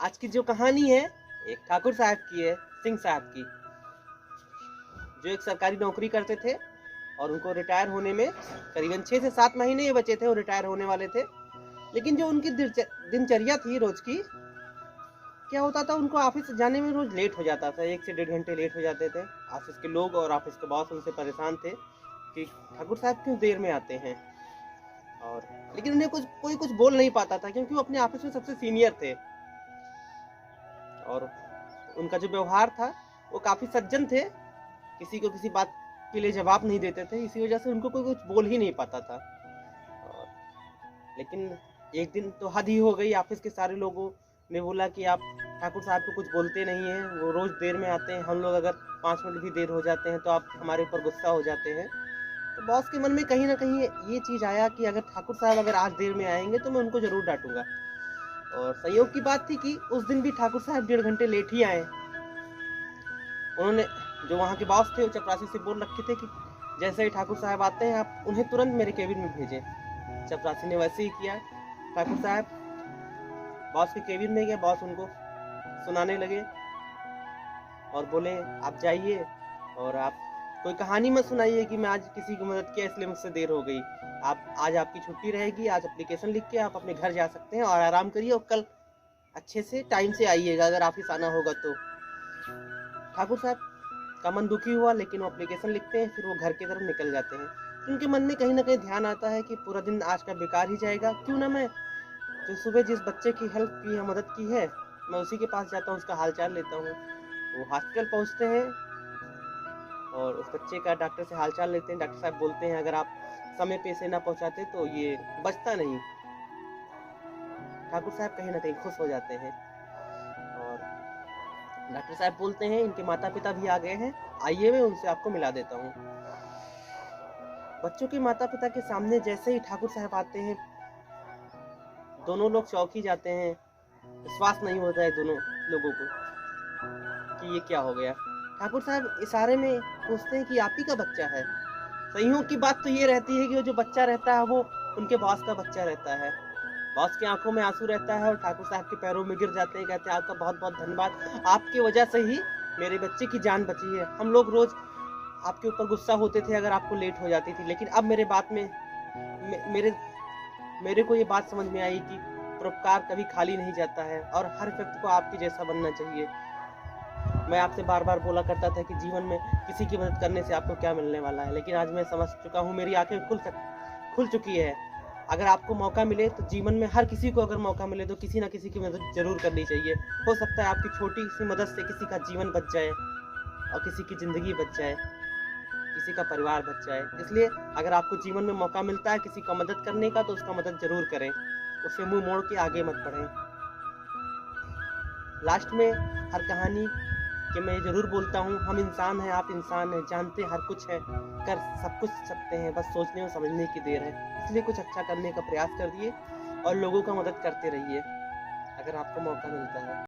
आज की जो कहानी है एक ठाकुर साहब की है, सिंह साहब की, जो एक सरकारी नौकरी करते थे और उनको रिटायर होने में करीबन 6 से 7 महीने ही बचे थे, वो रिटायर होने वाले थे। लेकिन जो उनकी दिनचर्या थी रोज की, क्या होता था, उनको ऑफिस जाने में रोज लेट हो जाता था, 1 से 1.5 घंटे लेट हो जाते थे। ऑफिस के लोग और ऑफिस के बॉस उनसे परेशान थे कि ठाकुर साहब क्यों देर में आते हैं। और लेकिन उन्हें कोई कुछ बोल नहीं पाता था, क्योंकि वो अपने ऑफिस में सबसे सीनियर थे और उनका जो व्यवहार था वो काफी सज्जन थे, किसी को किसी बात के लिए जवाब नहीं देते थे, इसी वजह से उनको कोई कुछ बोल ही नहीं पाता था। और लेकिन एक दिन तो हद ही हो गई, ऑफिस के सारे लोगों ने बोला कि आप ठाकुर साहब को कुछ बोलते नहीं हैं, वो रोज देर में आते हैं, हम लोग अगर 5 मिनट भी देर हो जाते हैं तो आप हमारे ऊपर गुस्सा हो जाते हैं। तो बॉस के मन में कहीं ना कहीं ये चीज आया कि अगर ठाकुर साहब अगर आज देर में आएंगे तो मैं उनको जरूर डांटूंगा। और संयोग की बात थी कि उस दिन भी ठाकुर साहब 1.5 घंटे लेट ही आए। उन्होंने, जो वहाँ के बॉस थे, वो चपरासी से बोल रखे थे कि जैसे ही ठाकुर साहब आते हैं आप उन्हें तुरंत मेरे केबिन में भेजें। चपरासी ने वैसे ही किया। ठाकुर साहब बॉस के केबिन में गए, बॉस उनको सुनाने लगे और बोले आप जाइए और आप कोई कहानी मत सुनाइए कि मैं आज किसी की मदद किया इसलिए मुझसे देर हो गई। आप आज आपकी छुट्टी रहेगी, आज एप्लीकेशन लिख के आप अपने घर जा सकते हैं और आराम करिए और कल अच्छे से टाइम से आइएगा अगर ऑफिस आना होगा तो। ठाकुर साहब का मन दुखी हुआ, लेकिन वो एप्लीकेशन लिखते हैं, फिर वो घर की तरफ निकल जाते हैं। उनके मन में कहीं ना कहीं ध्यान आता है कि पूरा दिन आज का बेकार ही जाएगा, क्यों ना मैं जो सुबह जिस बच्चे की हेल्प की है, मदद की है, मैं उसी के पास जाता हूँ, उसका हालचाल लेता हूँ। वो हॉस्पिटल पहुँचते हैं और उस बच्चे का डॉक्टर से हालचाल लेते हैं। डॉक्टर साहब बोलते हैं अगर आप समय पे इसे ना पहुँचाते तो ये बचता नहीं। ठाकुर साहब कहीं ना कहीं खुश हो जाते हैं और डॉक्टर साहब बोलते हैं इनके माता पिता भी आ गए हैं, आइए मैं उनसे आपको मिला देता हूँ। बच्चों के माता पिता के सामने जैसे ही ठाकुर साहब आते हैं, दोनों लोग चौंक ही जाते हैं। विश्वास नहीं होता है दोनों लोगों को कि ये क्या हो गया। ठाकुर साहब इशारे में पूछते हैं कि आप ही का बच्चा है। संयोग की बात तो ये रहती है कि वो जो बच्चा रहता है वो उनके बॉस का बच्चा रहता है। बॉस की आंखों में आंसू रहता है और ठाकुर साहब के पैरों में गिर जाते हैं, कहते हैं आपका बहुत बहुत धन्यवाद, आपकी वजह से ही मेरे बच्चे की जान बची है। हम लोग रोज आपके ऊपर गुस्सा होते थे अगर आपको लेट हो जाती थी, लेकिन अब मेरे बात में मेरे मेरे को ये बात समझ में आई कि परोपकार कभी खाली नहीं जाता है और हर व्यक्ति को आपके जैसा बनना चाहिए। मैं आपसे बार बार बोला करता था कि जीवन में किसी की मदद करने से आपको क्या मिलने वाला है, लेकिन आज मैं समझ चुका हूँ, मेरी आंखें खुल चुकी है। अगर आपको मौका मिले तो जीवन में हर किसी को अगर मौका मिले तो किसी ना किसी की मदद जरूर करनी चाहिए। हो सकता है आपकी छोटी सी मदद से किसी का जीवन बच जाए और किसी की जिंदगी बच जाए, किसी का परिवार बच जाए। इसलिए अगर आपको जीवन में मौका मिलता है किसी का मदद करने का तो उसका मदद जरूर करें, उसे मुंह मोड़ के आगे मत बढ़ें। लास्ट में हर कहानी कि मैं जरूर बोलता हूँ, हम इंसान हैं, आप इंसान हैं, जानते हर कुछ है, कर सब कुछ सकते हैं, बस सोचने और समझने की देर है। इसलिए कुछ अच्छा करने का प्रयास करिए और लोगों का मदद करते रहिए अगर आपको मौका मिलता है।